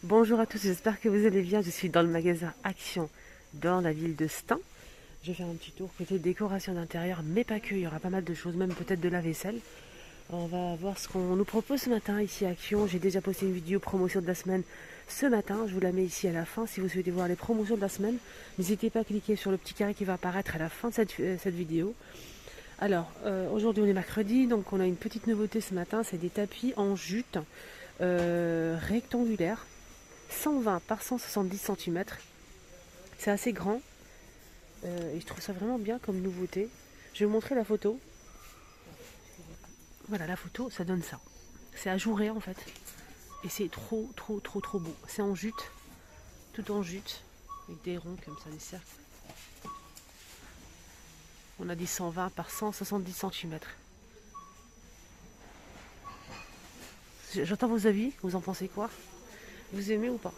Bonjour à tous, j'espère que vous allez bien. Je suis dans le magasin Action dans la ville de Stein. Je vais faire un petit tour côté décoration d'intérieur, mais pas que, il y aura pas mal de choses, même peut-être de la vaisselle. On va voir ce qu'on nous propose ce matin ici à Action. J'ai déjà posté une vidéo promotion de la semaine ce matin, je vous la mets ici à la fin. Si vous souhaitez voir les promotions de la semaine, n'hésitez pas à cliquer sur le petit carré qui va apparaître à la fin de cette vidéo. Alors, aujourd'hui on est mercredi, donc on a une petite nouveauté ce matin, c'est des tapis en jute rectangulaires. 120 par 170 cm. C'est assez grand et je trouve ça vraiment bien comme nouveauté. Je vais vous montrer la photo. Voilà, la photo, ça donne ça. C'est ajouré en fait. Et c'est trop beau. C'est en jute, tout en jute, avec des ronds comme ça, des cercles. On a des 120 par 170 cm. J'entends vos avis, vous en pensez quoi? Vous aimez ou pas?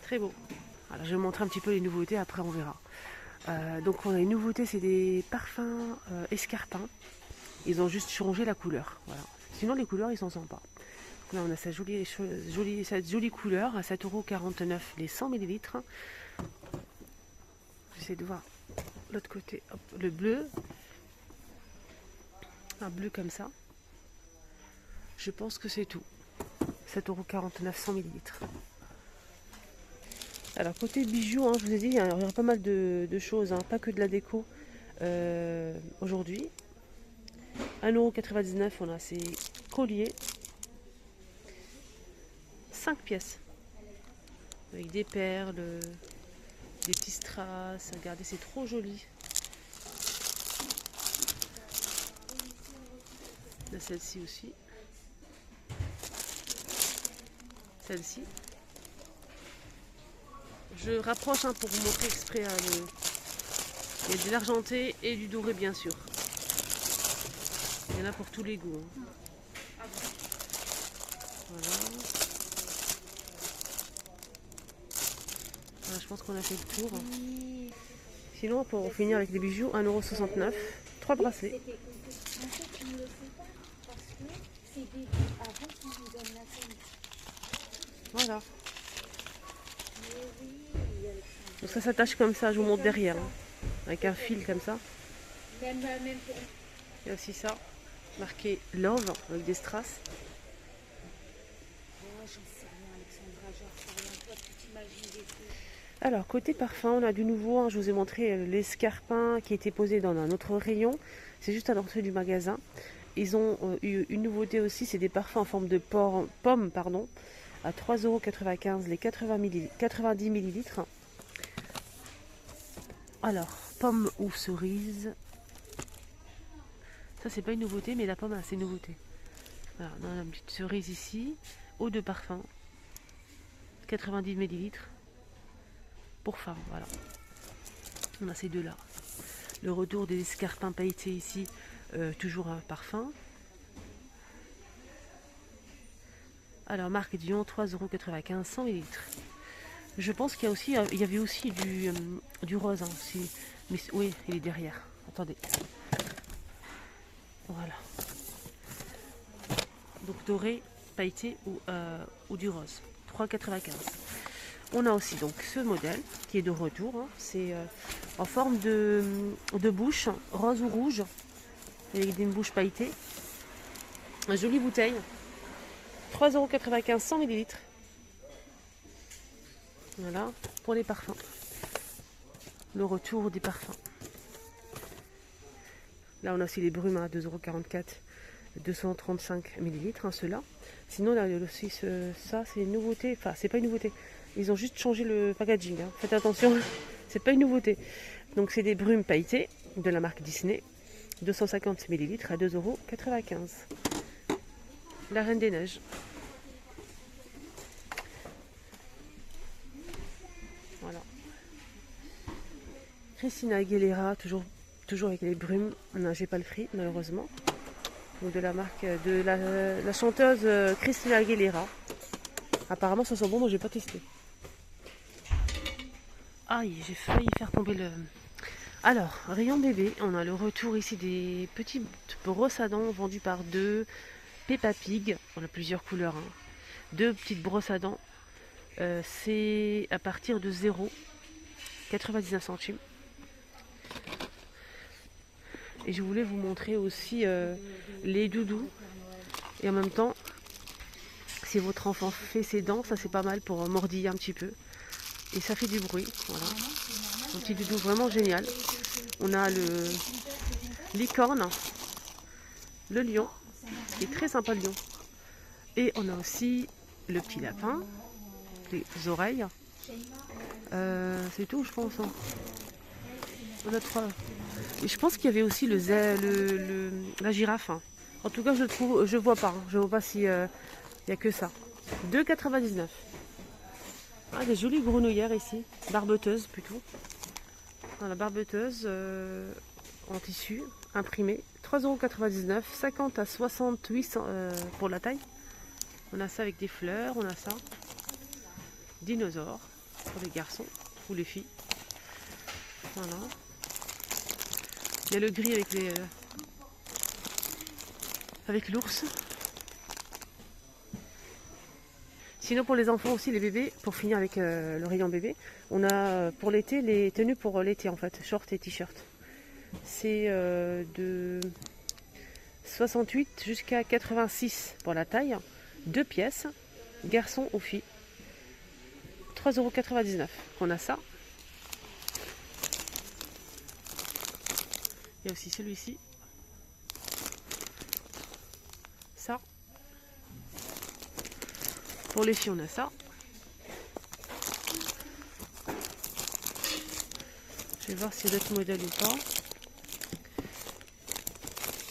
Très beau. Alors je vais vous montrer un petit peu les nouveautés, après on verra. Donc on a une nouveauté, c'est des parfums escarpins. Ils ont juste changé la couleur. Voilà. Sinon les couleurs ils s'en sont pas. Donc là on a cette jolie couleur à 7,49 € les 100 ml. J'essaie de voir l'autre côté. Hop, le bleu. Un bleu comme ça. Je pense que c'est tout. 7,49 € 100 ml. Alors côté bijoux, je vous ai dit, il y aura pas mal de choses, pas que de la déco aujourd'hui. 1,99 €, on a ces colliers. 5 pièces. Avec des perles, des petits strass. Regardez, c'est trop joli. Là, celle-ci aussi. Celle-ci. Je rapproche pour vous montrer exprès. Il y a de l'argenté et du doré bien sûr. Il y en a pour tous les goûts. Voilà. Voilà, je pense qu'on a fait le tour. Sinon, pour finir avec les bijoux, 1,69 €. 3 bracelets. Voilà. Donc ça s'attache comme ça, je vous montre derrière. Avec un fil comme ça. Il y a aussi ça, marqué Love, avec des strass. Alors, côté parfum, on a du nouveau. Je vous ai montré l'escarpin qui était posé dans un autre rayon. C'est juste à l'entrée du magasin. Ils ont eu une nouveauté aussi, c'est des parfums en forme de pomme, à 3,95 € les 90 ml. Alors, pomme ou cerise. Ça, c'est pas une nouveauté, mais la pomme, c'est une nouveauté. Voilà, on a une petite cerise ici. Eau de parfum. 90 ml. Pour femme, voilà. On a ces deux-là. Le retour des escarpins pailletés ici. Toujours un parfum. Alors, marque Dion, 3,95 €, 100 ml. Je pense qu'il y avait aussi du rose. Mais oui, il est derrière. Attendez. Voilà. Donc doré, pailleté ou du rose. 3,95 €. On a aussi donc ce modèle qui est de retour. C'est en forme de bouche, rose ou rouge. Avec une bouche pailletée. Une jolie bouteille. 3,95 €, 100 ml. Voilà, pour les parfums. Le retour des parfums. Là, on a aussi les brumes à 2,44 €, 235 ml, ceux-là. Sinon, là, aussi, ça, c'est une nouveauté. Enfin, c'est pas une nouveauté. Ils ont juste changé le packaging. Faites attention, c'est pas une nouveauté. Donc, c'est des brumes pailletées de la marque Disney. 250 ml à 2,95 €. La Reine des Neiges. Voilà. Christina Aguilera, toujours avec les brumes. Non, j'ai pas le prix, malheureusement. Donc de la marque de la chanteuse Christina Aguilera. Apparemment, ça sent bon, moi j'ai pas testé. Aïe, j'ai failli faire tomber le. Alors, rayon bébé, on a le retour ici des petits brosses à dents vendus par 2, Peppa Pig, on a plusieurs couleurs, hein. Deux petites brosses à dents. C'est à partir de 0,99 centimes. Et je voulais vous montrer aussi les doudous. Et en même temps, si votre enfant fait ses dents, ça c'est pas mal pour mordiller un petit peu. Et ça fait du bruit. Voilà. Un petit doudou vraiment génial. On a le licorne, le lion, qui est très sympa le lion. Et on a aussi le petit lapin, les oreilles. C'est tout, je pense. Hein. On a 3. Et je pense qu'il y avait aussi la girafe. Hein. En tout cas, je vois pas. Hein. Je vois pas si il y a que ça. 2,99. Ah, des jolies grenouillères ici, barbeteuses plutôt. Voilà, barbeteuse en tissu imprimé, 3,99 €, 50 à 68 pour la taille. On a ça avec des fleurs, on a ça. Dinosaures pour les garçons ou les filles. Voilà. Il y a le gris avec l'ours. Sinon pour les enfants aussi, les bébés, pour finir avec le rayon bébé, on a pour l'été les tenues pour l'été en fait, shorts et t-shirts. C'est de 68 jusqu'à 86 pour la taille, 2 pièces, garçon ou fille. 3,99 €. On a ça. Il y a aussi celui-ci. Ça. Pour les filles, on a ça. Je vais voir s'il y a d'autres modèles ou pas.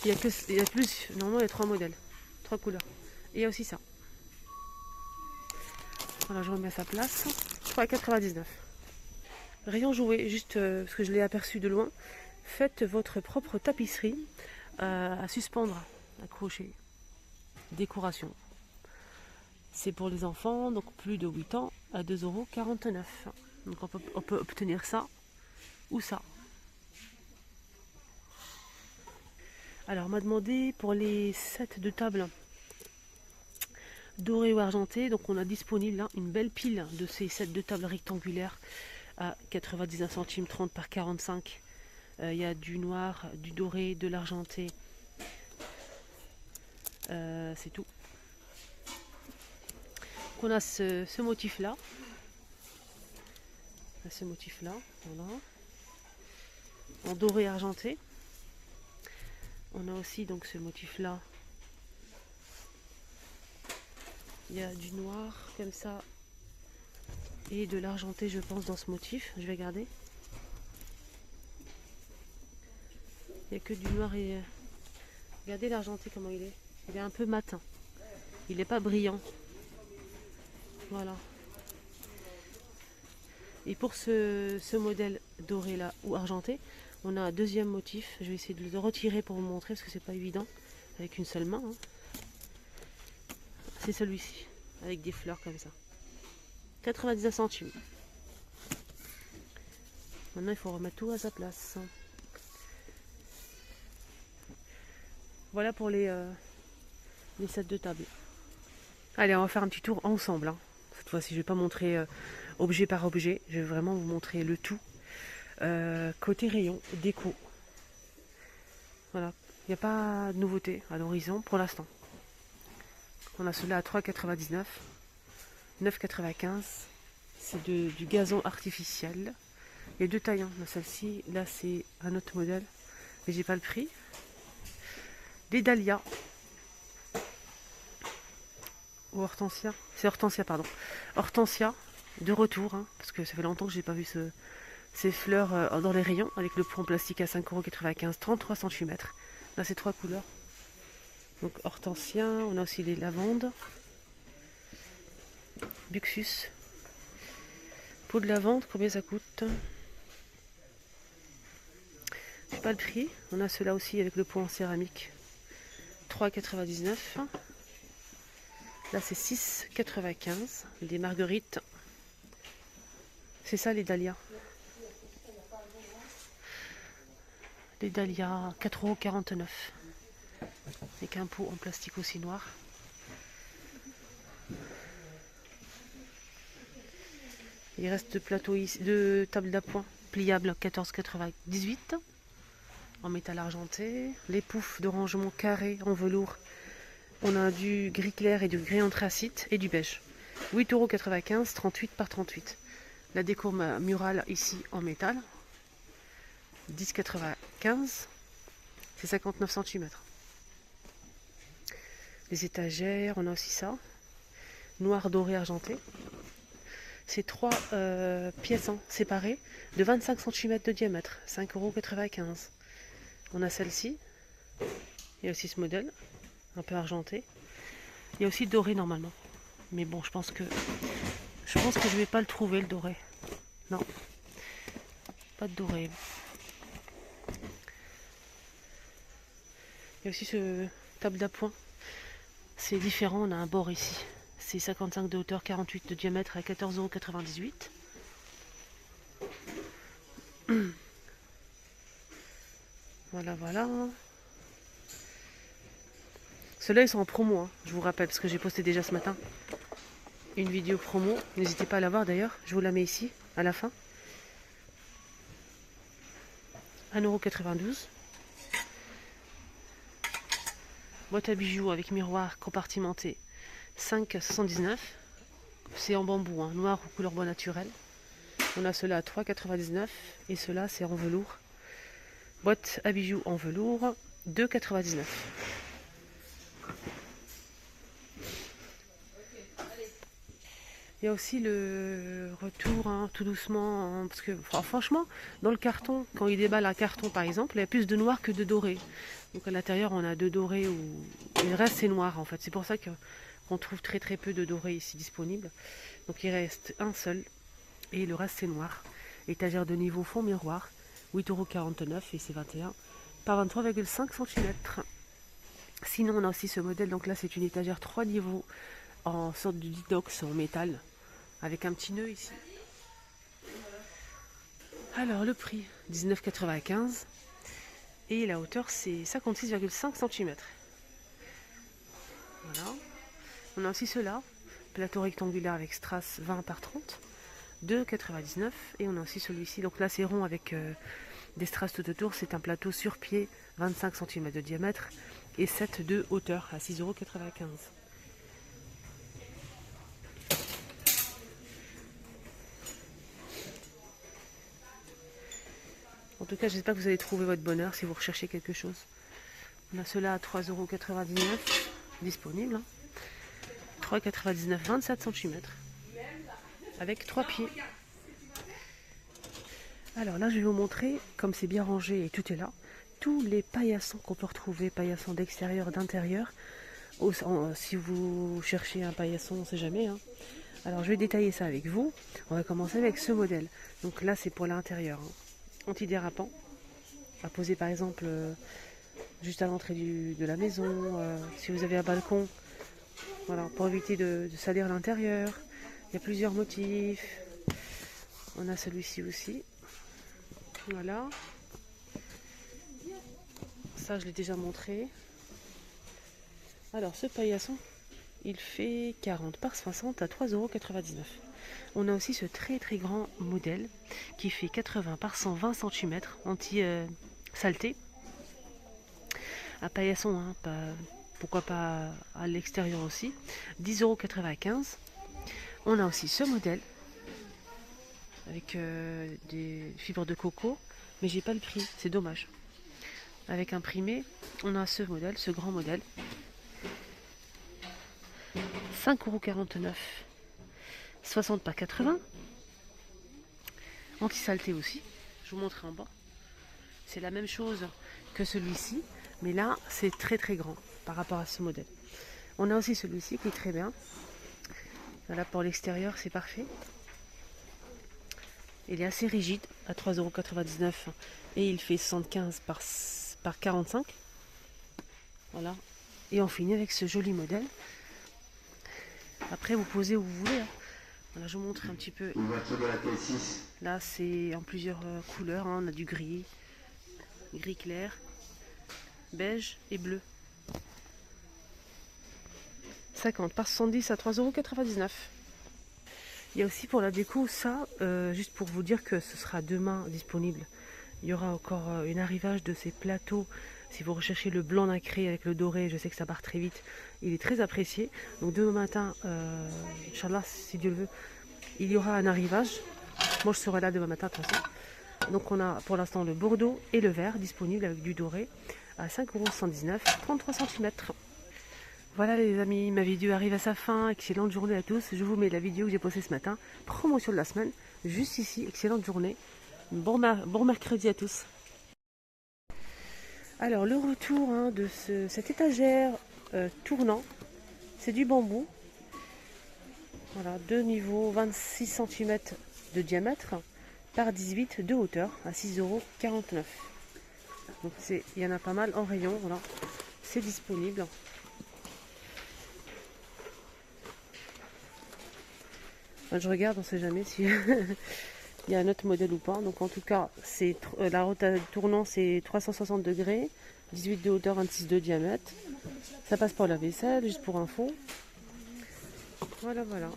Il y a plus. Normalement, il y a 3 modèles. 3 couleurs. Et il y a aussi ça. Voilà, je remets à sa place. 3,99 €. Rayon jouet, juste parce que je l'ai aperçu de loin. Faites votre propre tapisserie à suspendre, accrocher. Décoration. C'est pour les enfants, donc plus de 8 ans, à 2,49 €. Donc on peut obtenir ça ou ça. Alors on m'a demandé pour les sets de table dorés ou argentés, donc on a disponible là, une belle pile de ces sets de table rectangulaires à 99 centimes, 30 par 45. Il y a du noir, du doré, de l'argenté. C'est tout. On a ce motif là, voilà, en doré argenté. On a aussi donc ce motif là. Il y a du noir comme ça et de l'argenté, je pense, dans ce motif. Je vais regarder. Il n'y a que du noir et regardez l'argenté comment il est. Il est un peu matin. Il n'est pas brillant. Voilà. Et pour ce modèle doré là ou argenté, on a un deuxième motif. Je vais essayer de le retirer pour vous montrer parce que c'est pas évident avec une seule main. Hein. C'est celui-ci avec des fleurs comme ça. 99 centimes. Maintenant il faut remettre tout à sa place. Voilà pour les sets de table. Allez, on va faire un petit tour ensemble. Hein. Cette fois-ci, je ne vais pas montrer objet par objet. Je vais vraiment vous montrer le tout. Côté rayon, déco. Voilà. Il n'y a pas de nouveauté à l'horizon pour l'instant. On a cela à 3,99 €. 9,95 €. C'est du gazon artificiel. Il y a 2 tailles. Hein. Celle-ci, là, c'est un autre modèle. Mais j'ai pas le prix. Les dahlias. Ou hortensia. C'est hortensia, pardon. Hortensia, de retour, hein, parce que ça fait longtemps que j'ai pas vu ces fleurs dans les rayons, avec le pot en plastique à 5,95 €, 33 cm. Là, c'est 3 couleurs. Donc hortensia, on a aussi les lavandes. Buxus. Pot de lavande, combien ça coûte? Je sais pas le prix. On a ceux-là aussi avec le pot en céramique. 3,99 €. Là, c'est 6,95 €. Des marguerites. C'est ça, les dahlias. Les dahlias, 4,49 €. avec un pot en plastique aussi noir. Il reste de plateau ici, de table d'appoint pliable 14,98 en métal argenté. Les poufs de rangement carré en velours. On a du gris clair et du gris anthracite et du beige. 8,95 €, 38 par 38. La déco murale ici en métal. 10,95 €. C'est 59 cm. Les étagères, on a aussi ça. Noir doré argenté. C'est 3 pièces séparées de 25 cm de diamètre. 5,95 €. On a celle-ci. Il y a aussi ce modèle, un peu argenté. Il y a aussi doré normalement. Mais bon, je pense que je vais pas le trouver, le doré. Non. Pas de doré. Il y a aussi ce table d'appoint. C'est différent, on a un bord ici. C'est 55 de hauteur, 48 de diamètre à 14,98 €. Voilà, voilà. Ceux-là, ils sont en promo, hein, je vous rappelle, parce que j'ai posté déjà ce matin une vidéo promo. N'hésitez pas à la voir d'ailleurs, je vous la mets ici, à la fin. 1,92 €. Boîte à bijoux avec miroir compartimenté, 5,79 €. C'est en bambou, hein, noir ou couleur bois naturel. On a cela à 3,99 € et cela c'est en velours. Boîte à bijoux en velours, 2,99 €. Il y a aussi le retour, hein, tout doucement, hein, parce que franchement, dans le carton, quand il déballe un carton par exemple, il y a plus de noir que de doré. Donc à l'intérieur, on a deux dorés, et le reste c'est noir en fait. C'est pour ça qu'on trouve très très peu de dorés ici disponibles. Donc il reste un seul, et le reste c'est noir. Étagère de niveau fond miroir, 8,49 € et c'est 21 par 23,5 cm. Sinon on a aussi ce modèle, donc là c'est une étagère 3 niveaux en sorte d'inox en métal, avec un petit nœud ici. Alors le prix, 19,95 € et la hauteur c'est 56,5 cm. Voilà. On a aussi cela, plateau rectangulaire avec strass 20 par 30, 2,99 € et on a aussi celui-ci. Donc là c'est rond avec des strass tout autour. C'est un plateau sur pied, 25 cm de diamètre et 7 de hauteur à 6,95 €. En tout cas, j'espère que vous allez trouver votre bonheur si vous recherchez quelque chose. On a cela à 3,99 € disponible. 3,99 €, 27 cm. Avec 3 pieds. Alors là, je vais vous montrer, comme c'est bien rangé et tout est là, tous les paillassons qu'on peut retrouver, paillassons d'extérieur, d'intérieur. Si vous cherchez un paillasson, on ne sait jamais. Hein. Alors je vais détailler ça avec vous. On va commencer avec ce modèle. Donc là, c'est pour l'intérieur. Hein. Antidérapant, à poser par exemple juste à l'entrée de la maison, si vous avez un balcon, voilà, pour éviter de salir l'intérieur. Il y a plusieurs motifs. On a celui-ci aussi. Voilà. Ça, je l'ai déjà montré. Alors, ce paillasson, il fait 40 par 60 à 3,99 €. On a aussi ce très très grand modèle qui fait 80 par 120 cm anti-saleté. Un paillasson, hein, pourquoi pas à l'extérieur aussi. 10,95 €. On a aussi ce modèle avec des fibres de coco, mais j'ai pas le prix, c'est dommage. Avec imprimé, on a ce modèle, ce grand modèle. 5,49 €. 60 par 80. Anti-saleté aussi. Je vous montre en bas. C'est la même chose que celui-ci, mais là c'est très très grand par rapport à ce modèle. On a aussi celui-ci qui est très bien. Voilà, pour l'extérieur c'est parfait. Il est assez rigide à 3,99 € et il fait 75 par 45. Voilà. Et on finit avec ce joli modèle. Après vous posez où vous voulez. Hein. Voilà, je vous montre un petit peu. Là c'est en plusieurs couleurs. Hein. On a du gris, gris clair, beige et bleu. 50 par 70 à 3,99 €. Il y a aussi pour la déco ça, juste pour vous dire que ce sera demain disponible. Il y aura encore un arrivage de ces plateaux. Si vous recherchez le blanc nacré avec le doré, je sais que ça part très vite. Il est très apprécié. Donc demain matin, Inch'Allah, si Dieu le veut, il y aura un arrivage. Moi je serai là demain matin de toute façon. Donc on a pour l'instant le bordeaux et le vert disponibles avec du doré à 5,119 €, 33 cm. Voilà les amis, ma vidéo arrive à sa fin. Excellente journée à tous. Je vous mets la vidéo que j'ai postée ce matin. Promotion de la semaine, juste ici. Excellente journée. Bon mercredi à tous. Alors le retour de cette étagère tournant, c'est du bambou. Voilà, deux niveaux, 26 cm de diamètre par 18 de hauteur à 6,49 €. Donc il y en a pas mal en rayon, voilà. C'est disponible. Enfin, je regarde, on sait jamais si il y a un autre modèle ou pas. Donc en tout cas, c'est la rotation tournant, c'est 360 degrés, 18 de hauteur, 26 de diamètre. Ça passe pour la vaisselle, juste pour info. Voilà, voilà.